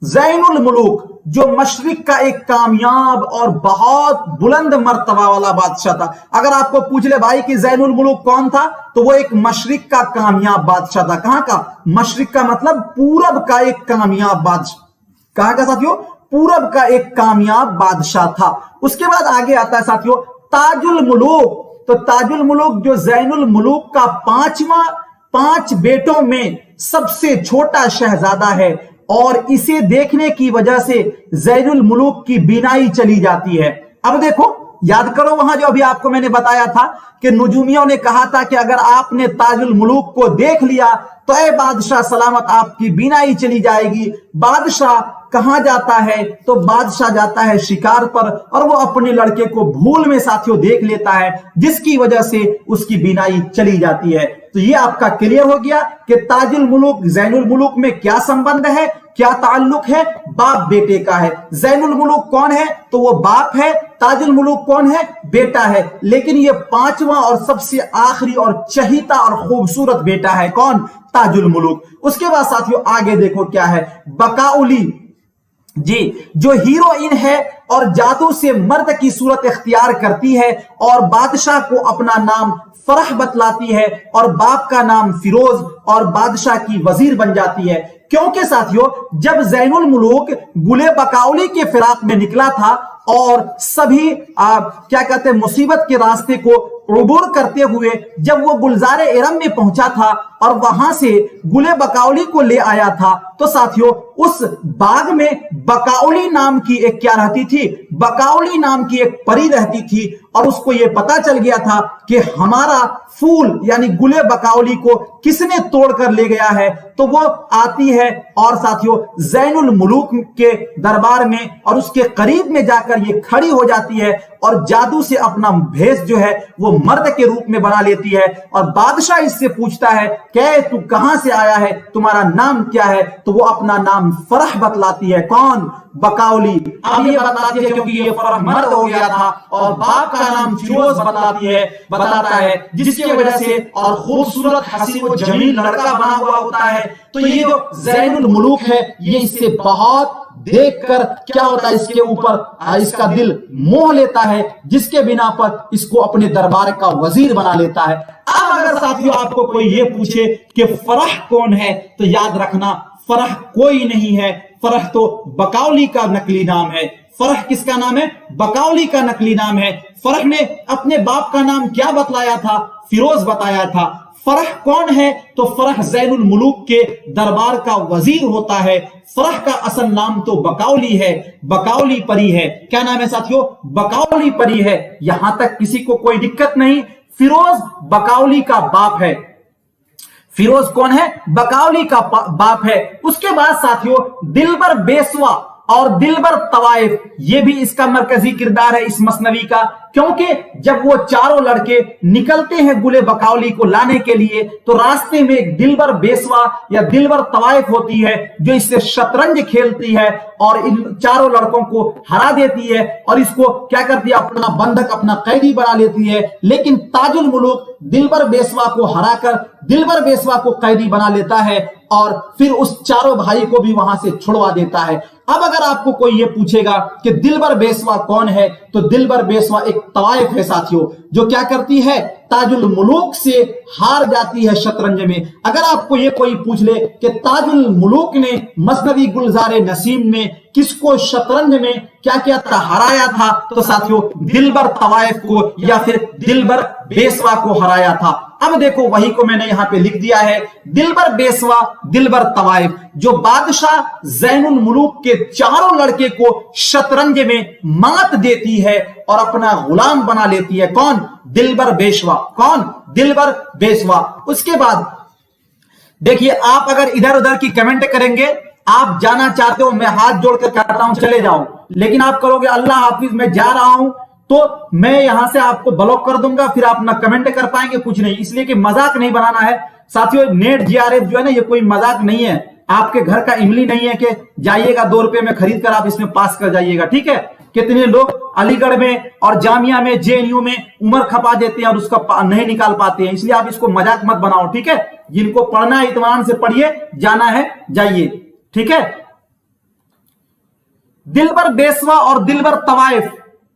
ज़ैनुल मुलूक जो मशरिक का एक कामयाब और बहुत बुलंद मर्तबा वाला बादशाह था। अगर आपको पूछ ले भाई कि ज़ैनुल मुलूक कौन था, तो वो एक मशरिक का कामयाब बादशाह था। कहां का, मशरिक का मतलब पूरब का एक कामयाब बादशाह। कहां का साथियों, पूरब का एक कामयाब बादशाह था। उसके बाद आगे आता है साथियों ताजुल मुलूक। तो ताजुल मुलूक जो ज़ैनुल मुलूक का पांच बेटों में सबसे छोटा शहजादा है और इसे देखने की वजह से ज़ैनुल मुलूक की बीनाई चली जाती है। अब देखो, याद करो वहां जो अभी आपको मैंने बताया था कि नुजूमियों ने कहा था कि अगर आपने ताजुल मुलूक को देख लिया तो ऐ बादशाह सलामत आपकी बीनाई चली जाएगी। बादशाह कहां जाता है, तो बादशाह जाता है शिकार पर और वो अपने लड़के को भूल में साथियों देख लेता है, जिसकी वजह से उसकी बीनाई चली जाती है। तो ये आपका क्लियर हो गया कि ताजुल मुलूक ज़ैनुल मुलूक में क्या संबंध है, क्या ताल्लुक है, बाप बेटे का है। ज़ैनुल मुलूक कौन है, तो वो बाप है। ताजुल मुलूक कौन है, बेटा है। लेकिन ये पांचवा और सबसे आखिरी और चहीता और खूबसूरत बेटा है कौन, ताजुल मुलूक। उसके बाद साथियों आगे देखो क्या है, बकाउली जी जो हीरोइन है और जादू से मर्द की सूरत इख्तियार करती है और बादशाह को अपना नाम फरह बतलाती है और बाप का नाम फिरोज और बादशाह की वजीर बन जाती है। क्योंकि साथियों जब ज़ैनुल मुलूक गुले बकाउली के फिराक में निकला था और सभी क्या कहते हैं मुसीबत के रास्ते को उबूर करते हुए जब वो गुलजारे इरम में पहुंचा था और वहां से गुले बकाउली को ले आया था, तो साथियों उस बाग में बकाउली नाम की एक क्या रहती थी, बकाउली नाम की एक परी रहती थी और उसको ये पता चल गया था कि हमारा फूल यानी गुले बकाउली को किसने तोड़ कर ले गया है। तो वो आती है और साथियों ज़ैनुल मुलूक के दरबार में और उसके करीब में जाकर ये खड़ी हो जाती है और जादू से अपना भेष जो है वो मर्द के रूप में बना लेती है और बादशाह इससे पूछता है कि तू कहां से आया है, तुम्हारा नाम क्या है, तो वो अपना नाम फरह बतलाती है। कौन, बकाउली। अब ये बताती है क्योंकि ये फरह मर्द हो गया था और बाप का नाम फिरोज बताता है जिसकी वजह से और खूबसूरत हसीन व जमील लड़का बना हुआ होता है। तो ये जो ज़ैनुल मुलूक है ये इससे बहुत देखकर क्या होता है, इसके ऊपर इसका दिल मोह लेता है, जिसके बिना पर इसको अपने दरबार का वजीर बना लेता है। अब अगर साथियों आपको कोई ये पूछे कि फरह कौन है, तो याद रखना फरह कोई नहीं है, फरह तो बकाउली का नकली नाम है। फरह किसका नाम है, बकाउली का नकली नाम है। फरह ने अपने बाप का नाम क्या बतलाया था, फिरोज बताया था। फरह कौन है, तो फरह ज़ैनुल मुलूक के दरबार का वजीर होता है। फरह का असल नाम तो बकाउली है, बकाउली परी है। क्या नाम है साथियों, बकाउली परी है। यहां तक किसी को कोई दिक्कत नहीं। फिरोज बकाउली का बाप है। फिरोज कौन है? बकावली का बाप है। उसके बाद साथियों दिलबर बेसवा और दिलबर तवाइफ, ये भी इसका मरकजी किरदार है इस मसनवी का, क्योंकि जब वो चारों लड़के निकलते हैं गुले बकावली को लाने के लिए तो रास्ते में एक दिलबर बेसवा या दिलबर तवाइफ होती है जो इससे शतरंज खेलती है और इन चारों लड़कों को हरा देती है और इसको क्या करती है, अपना बंधक, अपना कैदी बना लेती है। लेकिन ताजुल मुलूक दिलबर बेसवा को हराकर दिलबर बेसवा को कैदी बना लेता है और फिर उस चारों भाई को भी वहां से छुड़वा देता है। अब अगर आपको कोई ये पूछेगा कि दिलबर बेसवा कौन है, तो दिलबर बेसवा एक तवाइफ है साथियों, जो क्या करती है, ताजुल मुलूक से हार जाती है शतरंज में। अगर आपको ये कोई पूछ ले कि ताजुल मुलूक ने मसनवी गुलजारे नसीम में किसको शतरंज में क्या क्या था, हराया था, तो साथियों दिलबर तवाइफ को या फिर दिलबर बेसवा को हराया था। अब देखो वही को मैंने यहां पे लिख दिया है, दिलबर बेसवा दिलबर तवाइफ, जो बादशाह ज़ैनुल मुलूक के चारों लड़के को शतरंज में मात देती है और अपना गुलाम बना लेती है। कौन? दिलबर बेसवा। कौन? दिलबर बेसवा। उसके बाद देखिए, आप अगर इधर उधर की कमेंट करेंगे, आप जाना चाहते हो, मैं हाथ जोड़कर कहता हूं चले जाओ, लेकिन आप करोगे अल्लाह हाफिज मैं जा रहा हूं, तो मैं यहां से आपको ब्लॉक कर दूंगा, फिर आप ना कमेंट कर पाएंगे कुछ नहीं। इसलिए कि मजाक नहीं बनाना है साथियों। नेट जीआरएफ जो है ना, ये कोई मजाक नहीं है, आपके घर का इमली नहीं है कि जाइएगा 2 रुपए में खरीद कर आप इसमें पास कर जाइएगा। ठीक है, कितने लोग अलीगढ़ में और जामिया में, जेएनयू में उम्र खपा देते हैं और उसका नहीं निकाल पाते हैं, इसलिए आप इसको मजाक मत बनाओ। ठीक है, जिनको पढ़ना है इत्मीनान से पढ़िए, जाना है जाइए। ठीक है, दिलबर बेसवा और दिलबर तवाइफ।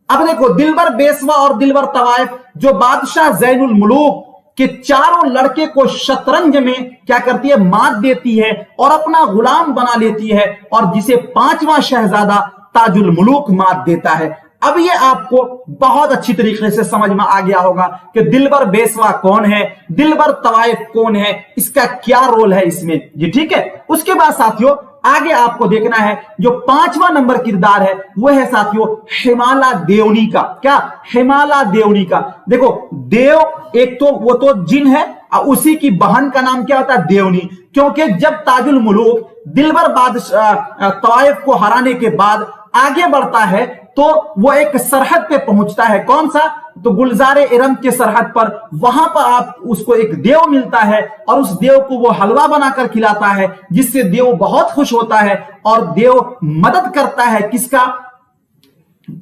अब देखो, दिलबर बेसवा और दिलबर तवाइफ जो बादशाह ज़ैनुल मुलूक के चारों लड़के को शतरंज में क्या करती है, मात देती है और अपना गुलाम बना लेती है, और जिसे 5वां शहजादा ताजुल मुलूक मात देता है। अब ये आपको बहुत अच्छी तरीके से समझ में आ गया होगा कि दिलबर बेसवा कौन है, दिलबर तवाइफ कौन है, इसका क्या रोल है इसमें जी। ठीक है, उसके बाद साथियों आगे आपको देखना है जो 5वां नंबर किरदार है वो है साथियों हिमाला देवनी का। क्या? हिमाला देवनी का। देखो, देव एक तो वो तो जिन है, उसी की बहन का नाम क्या होता है, देवनी, क्योंकि जब ताजुल मुलूक दिलबर बादशाह तवाइफ को हराने के बाद आगे बढ़ता है तो वो एक सरहद पे पहुंचता है। कौन सा? तो गुलजारे इरम के सरहद पर। वहां पर आप उसको एक देव मिलता है और उस देव को वो हलवा बनाकर खिलाता है, जिससे देव बहुत खुश होता है और देव मदद करता है किसका?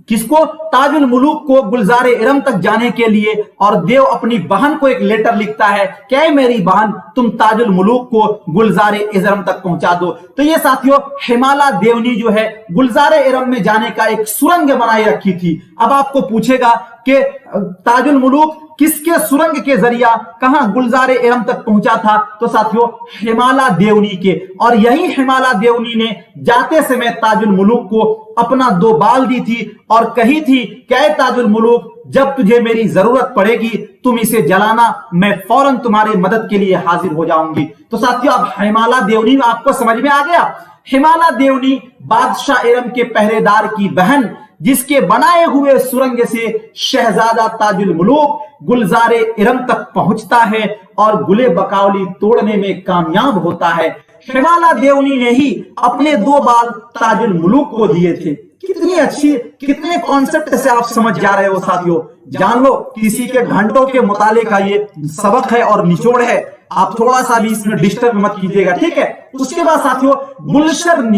किसको? ताजुल मुलूक को गुलजारे इरम तक जाने के लिए। और देव अपनी बहन को एक लेटर लिखता है, क्या मेरी बहन, तुम ताजुल मुलूक को गुलजारे इरम तक पहुंचा दो। तो ये साथियों हिमाला देवनी जो है गुलजारे इरम में जाने का एक सुरंग बनाई रखी थी। अब आपको पूछेगा कि ताजुल मुलूक किसके सुरंग के जरिया कहां गुलजारे इरम तक पहुंचा था, तो साथियों हिमाला देवनी के। और यही हिमाला देवनी ने जाते समय ताजुल मुलूक को अपना 2 बाल दी थी और कही थी, क्या ताजुल मुलूक, जब तुझे मेरी जरूरत पड़ेगी तुम इसे जलाना, मैं फौरन तुम्हारी मदद के लिए हाजिर हो जाऊंगी। तो साथियों अब हिमाला देवनी आपको समझ में आ गया। हिमाला देवनी बादशाह इरम के पहरेदार की बहन, जिसके बनाए हुए सुरंग से शहजादा ताजुल मुलूक गुलजारे इरम तक पहुंचता है और गुले बकावली तोड़ने में कामयाब होता है। हिमाला देवनी ने ही अपने 2 बाल ताजुल मुलूक को दिए थे। कितनी अच्छी, कितने कॉन्सेप्ट से आप समझ जा रहे हो साथियों। जान लो, किसी के घंटों के मुताले का ये सबक है और निचोड़ है, आप थोड़ा सा भी इसमें डिस्टर्ब मत कीजिएगा। ठीक है, उसके बाद साथियों गुलशन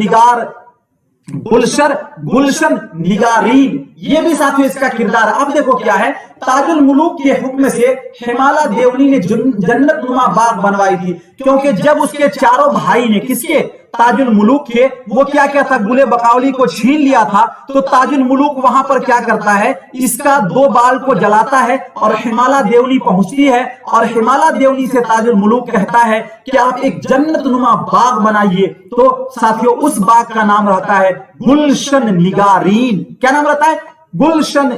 निगारीन, ये भी साथियों इसका किरदार। अब देखो क्या है, ताजुल मुलूक के हुक्म से हिमाला देवनी ने जन्नत नुमा बाग बनवाई थी, क्योंकि जब उसके चारों भाई ने, किसके? ताजुल मुलूक के, वो क्या क्या था, गुले बकावली को छीन लिया था, तो ताजुल मुलूक वहां पर क्या करता है, इसका 2 बाल को जलाता है और हिमाला देवनी पहुंचती है और हिमाला देवनी से ताजुल मुलूक कहता है कि आप एक जन्नत नुमा बाग बनाइए। तो साथियों उस बाग का नाम रहता है गुलशन निगारीन। क्या नाम रहता है? गुलशन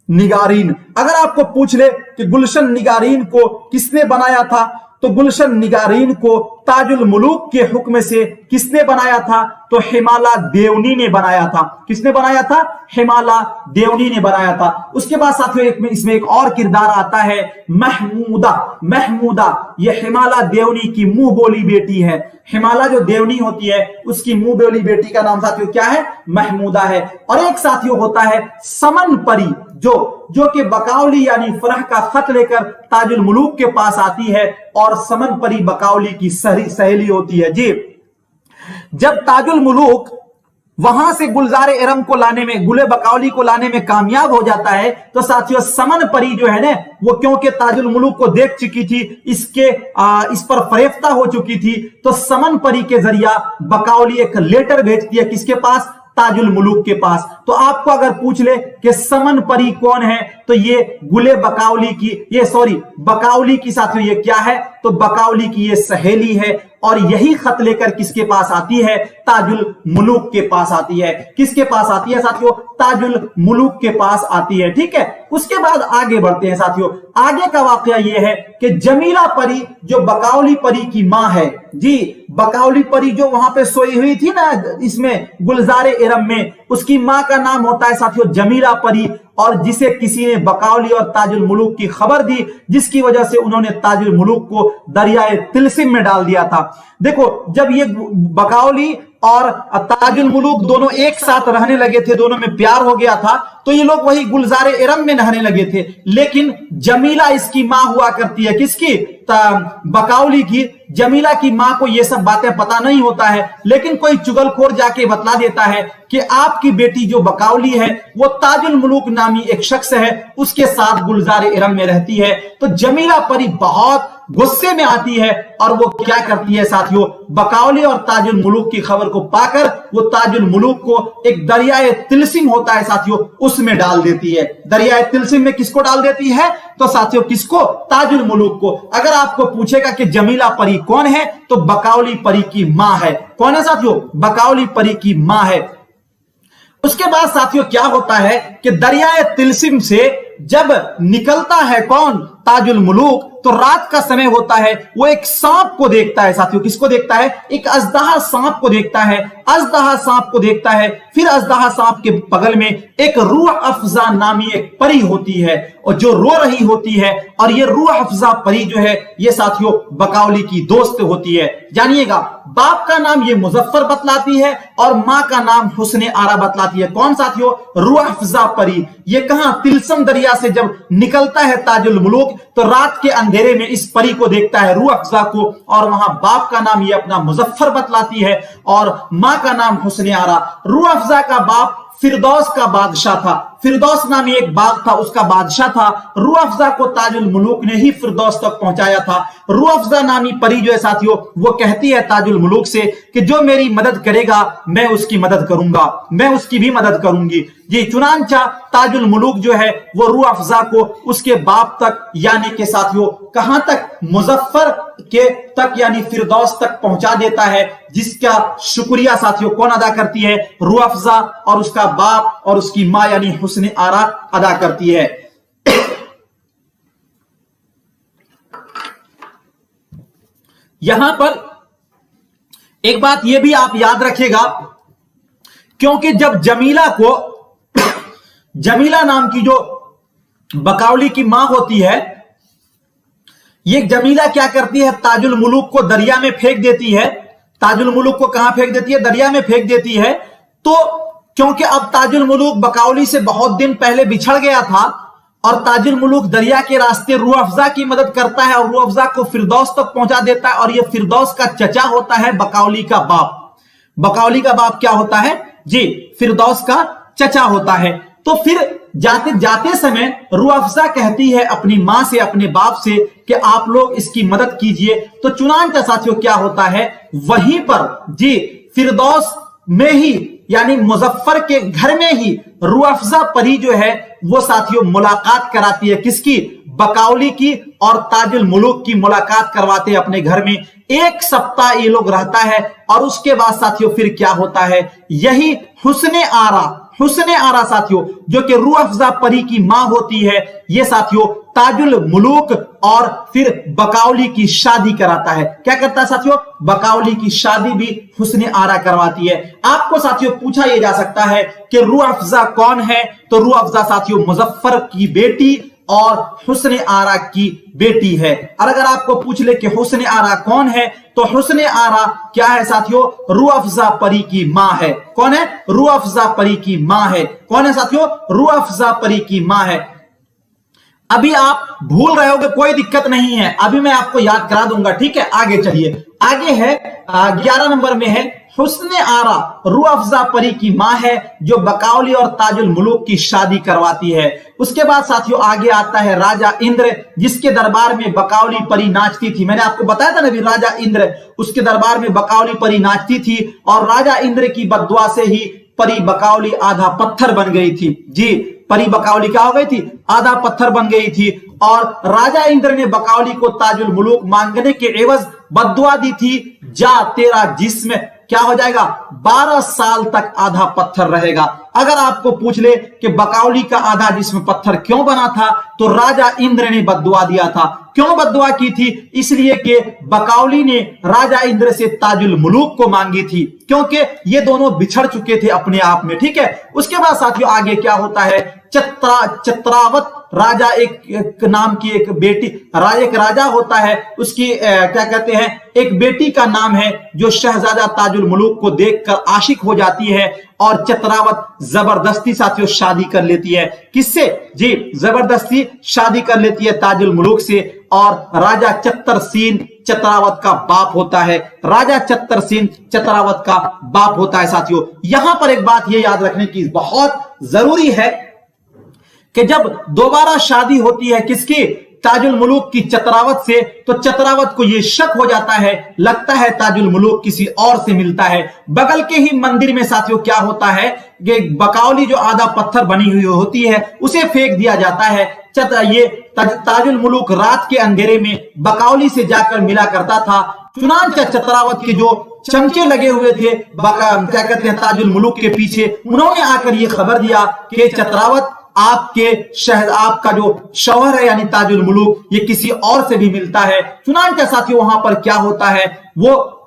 निगारीन। अगर आपको पूछ ले कि गुलशन निगारीन को किसने बनाया था, तो गुलशन निगारीन को ताजुल मुलूक के हुक्म से किसने बनाया था? तो हिमाला देवनी ने बनाया था। किसने बनाया था? हिमाला देवनी ने बनाया था। उसके बाद साथियों इसमें एक और किरदार आता है महमूदा। महमूदा ये हिमाला देवनी की मुंह बोली बेटी है। हिमाला जो देवनी होती है उसकी मुंह बोली बेटी का नाम साथियों क्या है? महमूदा है। और एक साथियों होता है समन परी, जो कि बकाउली यानी फरह का खत लेकर ताजुल मुलूक के पास आती है और समन परी बकाउली की सहेली होती है। जी, जब ताजुल मुलूक वहां से गुलजार इरम को लाने में, गुले बकाउली को लाने में कामयाब हो जाता है, तो साथियों समन परी जो है ना, वो क्योंकि ताजुल मुलूक को देख चुकी थी, इस पर फरेफ्ता हो चुकी थी, तो समन परी के जरिया बकाउली एक लेटर भेजती है किसके पास? ताजुल मुलूक के पास। तो आपको अगर पूछ ले कि समन परी कौन है, तो ये गुले बकाउली की, बकाउली की साथियों ये क्या है? तो बकाउली की ये सहेली है और यही खत लेकर किसके पास आती है? ताजुल मुलूक के पास आती है। किसके पास आती है साथियों? ताजुल मुलूक के पास आती है। ठीक है, उसके बाद आगे बढ़ते हैं साथियों। आगे का वाकया यह है कि जमीला परी जो बकाउली परी की मां है, जी बकाउली परी जो वहां पे सोई हुई थी ना इसमें गुलजार इरम में, उसकी मां का नाम होता है साथियों जमीला परी, और जिसे किसी ने बकाउली और ताजुल मुलूक की खबर दी, जिसकी वजह से उन्होंने ताजुल मुलूक को दरियाए तिलसिम में डाल दिया था। देखो, जब ये बकाउली और ताजुल मुलूक दोनों एक साथ रहने लगे थे, दोनों में प्यार हो गया था, तो ये लोग वही गुलजार इरम में नहाने लगे थे। लेकिन जमीला इसकी मां हुआ करती है, किसकी? बकाउली की। जमीला की मां को ये सब बातें पता नहीं होता है, लेकिन कोई चुगलखोर जाके बतला देता है कि आपकी बेटी जो बकाउली है वो ताजुल मुलूक नामी एक शख्स है, उसके साथ गुलजार इरम में रहती है। तो जमीला परी बहुत गुस्से में आती है और वो क्या करती है साथियों? बकाउली और ताजुल मुलूक की खबर को पाकर वो ताजुल मुलूक को एक दरियाए तिलसिम होता है साथियों, उसमें डाल देती है। दरियाए तिलसिम में किसको डाल देती है? तो साथियों किसको? ताजुल मुलूक को। अगर आपको पूछेगा कि जमीला परी कौन है, तो बकाउली परी की मां है। कौन है साथियों? बकाउली परी की मां है। उसके बाद साथियों क्या होता है कि दरियाए तिलसिम से जब निकलता है कौन? ताजुल मुलूक, तो रात का समय होता है, वो एक सांप को देखता है साथियों। किसको देखता है? एक अजदहा सांप को देखता है। अजदहा सांप को देखता है, फिर अजदहा सांप के बगल में एक रूह अफजा नामी एक परी होती है और जो रो रही होती है, और ये रूह अफजा परी जो है ये साथियों बकाउली की दोस्त होती है। जानिएगा, बाप का नाम ये मुजफ्फर बतलाती है और मां का नाम हुस्ने आरा बतलाती है। कौन साथियों? रूह अफजा परी। ये कहां? तिलसम दरिया से जब निकलता है ताजुल मुलूक, तो रात के अंधेरे में इस परी को देखता है, रूह अफजा को, और वहां बाप का नाम ये अपना मुजफ्फर बतलाती है और मां का नाम हुस्ने आरा। रूह अफजा का बाप फिरदौस का बादशाह था। फिरदौस नामी एक बाग था, उसका बादशाह था। रूह अफजा को ताजुल मुलूक ने ही फिरदौस तक पहुंचाया था। रूह अफजा नामी परी जो है साथियों, वो कहती है ताजुल मुलूक से कि जो मेरी मदद करेगा मैं उसकी मदद करूंगा, मैं उसकी भी मदद करूंगी। जी, चुनांचा ताजुल मुलूक जो है वो रूह अफजा को उसके बाप तक यानी के साथियों कहां तक? मुजफ्फर के तक यानी फिरदौस तक पहुंचा देता है, जिसका शुक्रिया साथियों कौन अदा करती है? रूह अफजा और उसका बाप और उसकी मां यानी हुस्ने आरा अदा करती है। यहां पर एक बात यह भी आप याद रखिएगा, क्योंकि जब जमीला नाम की जो बकाउली की मां होती है, ये जमीला क्या करती है? ताजुल मुलूक को दरिया में फेंक देती है। ताजुल मुलूक को कहां फेंक देती है? दरिया में फेंक देती है। तो क्योंकि अब ताजुल मुलूक बकाउली से बहुत दिन पहले बिछड़ गया था और ताजुल मुलूक दरिया के रास्ते रूह अफजा की मदद करता है और रूह अफजा को फिरदौस तक पहुंचा देता है, और यह फिरदौस का चचा होता है बकाउली का बाप। बकाउली का बाप क्या होता है? जी, फिरदौस का चचा होता है। तो फिर जाते जाते समय रूह अफजा कहती है अपनी मां से, अपने बाप से कि आप लोग इसकी मदद कीजिए। तो चुनांचा साथियों क्या होता है? वहीं पर जी फिरदौस में ही यानी मुजफ्फर के घर में ही रूह अफजा परी जो है वो साथियों मुलाकात कराती है। किसकी? बकाउली की, और ताजुल मुलूक की मुलाकात करवाते हैं अपने घर में। एक सप्ताह ये लोग रहता है और उसके बाद साथियों फिर क्या होता है? यही हुस्ने आरा हुस्ने आरा साथियों जो कि रूह अफजा परी की मां होती है, ये साथियों ताजुल मुलूक और फिर बकाउली की शादी कराता है। क्या करता है साथियों? बकाउली की शादी भी हुस्ने आरा करवाती है। आपको साथियों पूछा यह जा सकता है कि रूह अफजा कौन है? तो रूह अफजा साथियों मुजफ्फर की बेटी और हुस्ने आरा की बेटी है। और अगर आपको पूछ ले कि हुस्ने आरा कौन है, तो हुस्ने आरा क्या है साथियों? रूह अफजा परी की मां है। कौन है? रूह अफजा परी की मां है। कौन है साथियों? रूह अफजा परी की मां है। अभी आप भूल रहे होगे, कोई दिक्कत नहीं है, अभी मैं आपको याद करा दूंगा, ठीक है। आगे चलिए, आगे है 11 नंबर में है हुस्ने आरा रूह अफजा परी की मां है जो बकाउली और ताजुल मुलूक की शादी करवाती है। उसके बाद साथियों आगे आता है राजा इंद्र, जिसके दरबार में बकाउली परी नाचती थी। मैंने आपको बताया था ना भी, राजा इंद्र, उसके दरबार में बकाउली परी नाचती थी और राजा इंद्र की बद्दुआ से ही परी बकाउली आधा पत्थर बन गई थी। जी, परी बकाउली क्या हो गई थी? आधा पत्थर बन गई थी। और राजा इंद्र ने बकाउली को ताजुल मुलूक मांगने के एवज बद्दुआ दी थी, जा तेरा जिस्म क्या हो जाएगा? 12 साल तक आधा पत्थर रहेगा। अगर आपको पूछ ले कि बकाउली का आधा जिस्म पत्थर क्यों बना था, तो राजा इंद्र ने बद्दुआ दिया था। क्यों बद्दुआ की थी? इसलिए कि बकाउली ने राजा इंद्र से ताजुल मुलूक को मांगी थी, क्योंकि ये दोनों बिछड़ चुके थे अपने आप में, ठीक है। उसके बाद साथियों आगे क्या होता है? चत्रावत राजा एक नाम की एक बेटी, एक राजा होता है, उसकी क्या कहते हैं, एक बेटी का नाम है, जो शहजादा ताजुल मुलूक को देखकर आशिक हो जाती है और चत्रावत जबरदस्ती साथियों शादी कर लेती है। किससे? जी, जबरदस्ती शादी कर लेती है ताजुल मुलूक से। और राजा चत्तरसीन चतरावत का बाप होता है। राजा चत्तरसीन चतरावत का बाप होता है साथियों। यहां पर एक बात यह याद रखने की बहुत जरूरी है कि जब दोबारा शादी होती है किसकी? ताजुल मुलूक की चतरावत से, तो चतरावत को यह शक हो जाता है, लगता है ताजुल मुलूक किसी और से मिलता है। बगल के ही मंदिर में साथियों क्या होता है कि बकाउली जो आधा पत्थर बनी हुई होती है उसे फेंक दिया जाता है। ये ताजुल मुलूक रात के अंधेरे में बकाउली से जाकर मिला करता था। चुनांचे चतरावत के जो चमचे लगे हुए थे क्या कहते हैं ताजुल मुलूक के पीछे, उन्होंने आकर यह खबर दिया कि चतरावत आपका जो शौहर है यानी ताजुल मुलूक, ये किसी और से भी मिलता है। चुनांचे साथियों वहां पर क्या होता है, वो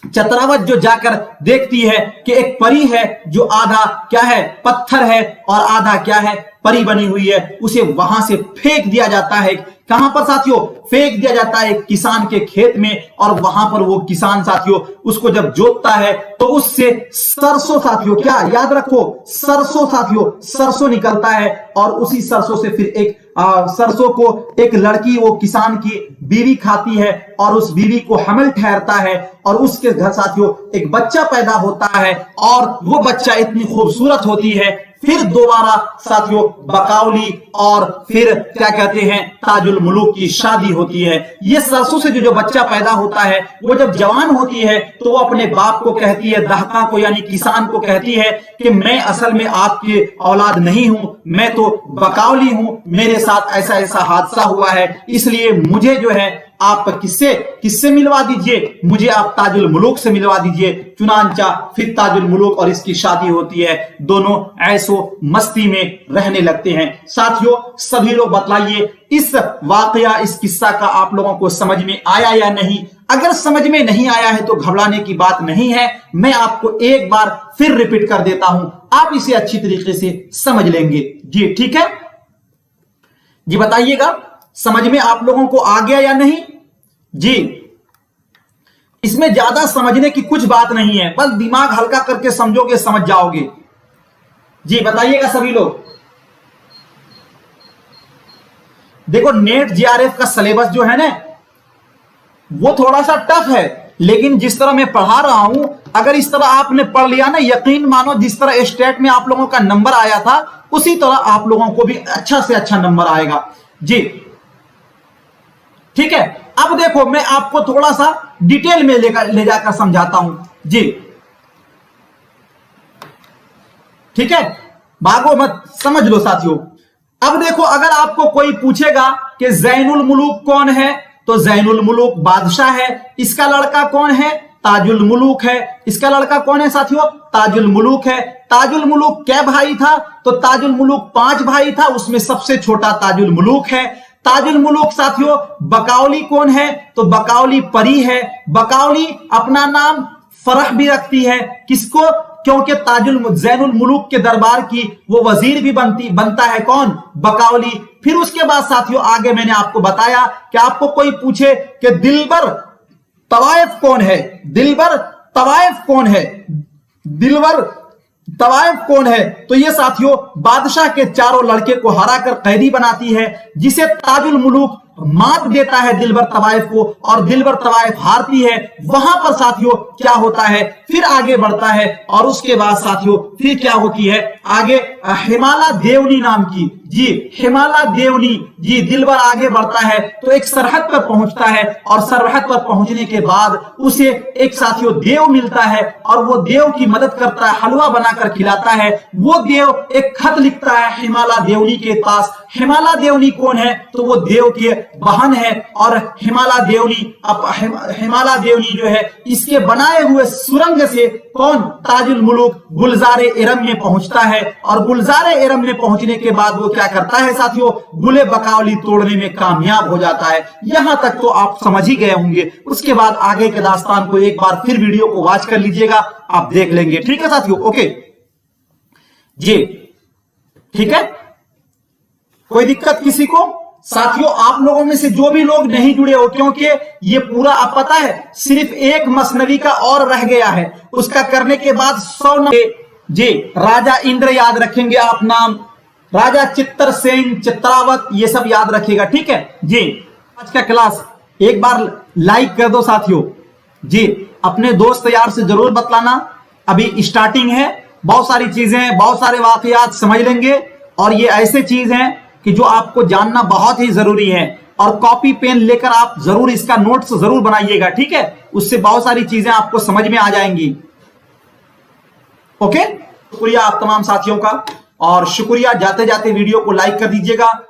चतरावत जो जाकर देखती है कि एक परी है जो आधा क्या है? पत्थर है और आधा क्या है? परी बनी हुई है। उसे वहां से फेंक दिया जाता है। कहां पर साथियों? फेंक दिया जाता है एक किसान के खेत में। और वहां पर वो किसान साथियों उसको जब जोतता है तो उससे सरसों साथियों, क्या याद रखो, सरसों साथियों, सरसों निकलता है। और उसी सरसों से फिर एक सरसों को एक लड़की, वो किसान की बीवी खाती है और उस बीवी को हमल ठहरता है और उसके घर साथियों एक बच्चा पैदा होता है और वो बच्चा इतनी खूबसूरत होती है। फिर दोबारा साथियों बकाउली और फिर क्या कहते हैं ताजुल मुलूक की शादी होती है। ये सरसों से जो बच्चा पैदा होता है वो जब जवान होती है तो वो अपने बाप को कहती है, दहका को यानी किसान को कहती है कि मैं असल में आपकी औलाद नहीं हूं, मैं तो बकाउली हूं, मेरे साथ ऐसा ऐसा हादसा हुआ है, इसलिए मुझे जो है आप किससे मिलवा दीजिए, मुझे आप ताजुल मुलूक से मिलवा दीजिए। चुनांचा फिर ताजुल मुलूक और इसकी शादी होती है। दोनों ऐसो मस्ती में रहने लगते हैं। साथियों सभी लोग बतलाइए इस वाकया, इस किस्सा का आप लोगों को समझ में आया या नहीं? अगर समझ में नहीं आया है तो घबराने की बात नहीं है, मैं आपको एक बार फिर रिपीट कर देता हूं, आप इसे अच्छी तरीके से समझ लेंगे। जी ठीक है जी, बताइएगा समझ में आप लोगों को आ गया या नहीं? जी, इसमें ज्यादा समझने की कुछ बात नहीं है, बस दिमाग हल्का करके समझोगे समझ जाओगे। जी बताइएगा सभी लोग। देखो नेट जीआरएफ का सिलेबस जो है ना वो थोड़ा सा टफ है, लेकिन जिस तरह मैं पढ़ा रहा हूं अगर इस तरह आपने पढ़ लिया ना, यकीन मानो जिस तरह स्टेट में आप लोगों का नंबर आया था उसी तरह आप लोगों को भी अच्छा से अच्छा नंबर आएगा। जी ठीक है, अब देखो मैं आपको थोड़ा सा डिटेल में ले जाकर समझाता हूं। जी ठीक है, भागो मत, समझ लो साथियों। अब देखो अगर आपको कोई पूछेगा कि ज़ैनुल मुलूक कौन है, तो ज़ैनुल मुलूक बादशाह है। इसका लड़का कौन है? ताजुल मुलूक है। इसका लड़का कौन है साथियों? ताजुल मुलूक है। ताजुल मुलूक क्या भाई था? तो ताजुल मुलूक 5 भाई था, उसमें सबसे छोटा ताजुल मुलूक है। ताजुल मुलूक साथियों बकाउली कौन है? तो बकाउली परी है। बकाउली अपना नाम फरह भी रखती है। किसको? क्योंकि ताजुल जैनुल मुलूक के दरबार की वो वजीर भी बनता है। कौन? बकाउली। फिर उसके बाद साथियों आगे मैंने आपको बताया कि आपको कोई पूछे कि दिलबर तवाइफ कौन है? दिलबर तवाइफ कौन है? दिलबर तवाइफ कौन है? तो ये साथियों बादशाह के चारों लड़के को हराकर कैदी बनाती है, जिसे ताजुल मुलूक मात देता है दिलबर तवाइफ को, और दिलबर तवाइफ हारती है। वहां पर साथियों क्या होता है? फिर आगे बढ़ता है, और उसके बाद साथियों फिर क्या होती है आगे? हिमाला देवनी नाम की, जी हिमाला देवनी, जी दिलबर आगे बढ़ता है तो एक सरहद पर पहुंचता है, और सरहद पर पहुंचने के बाद उसे एक साथियों देव मिलता है, और वो देव की मदद करता है, हलवा बनाकर खिलाता है। वो देव एक खत लिखता है हिमाला देवनी के पास। हिमाला देवनी कौन है? तो वो देव की बहन है। और हिमाला देवनी जो है इसके बनाए हुए सुरंग से कौन? ताजुल मुलूक गुलजारे इरम में पहुंचता है, और गुलजारे इरम में पहुंचने के बाद वो क्या करता है साथियों? गुले बकावली तोड़ने में कामयाब हो जाता है। यहां तक तो आप समझ ही गए होंगे। उसके बाद आगे के दास्तान को एक बार फिर वीडियो को वॉच कर लीजिएगा, आप देख लेंगे। ठीक है साथियों? ओके जी, ठीक है, कोई दिक्कत किसी को? साथियों आप लोगों में से जो भी लोग नहीं जुड़े हो, क्योंकि ये पूरा आप पता है सिर्फ एक मसनवी का और रह गया है, उसका करने के बाद 100 जी राजा इंद्र याद रखेंगे आप नाम, राजा चित्तरसेन, चित्रावत, ये सब याद रखिएगा। ठीक है जी। आज का क्लास एक बार लाइक कर दो साथियों जी, अपने दोस्त यार से जरूर बतलाना। अभी स्टार्टिंग है, बहुत सारी चीजें, बहुत सारे वाकयात समझ लेंगे, और ये ऐसे चीज हैं कि जो आपको जानना बहुत ही जरूरी है। और कॉपी पेन लेकर आप जरूर इसका नोट्स जरूर बनाइएगा। ठीक है, उससे बहुत सारी चीजें आपको समझ में आ जाएंगी। ओके, शुक्रिया आप तमाम साथियों का, और शुक्रिया, जाते जाते वीडियो को लाइक कर दीजिएगा।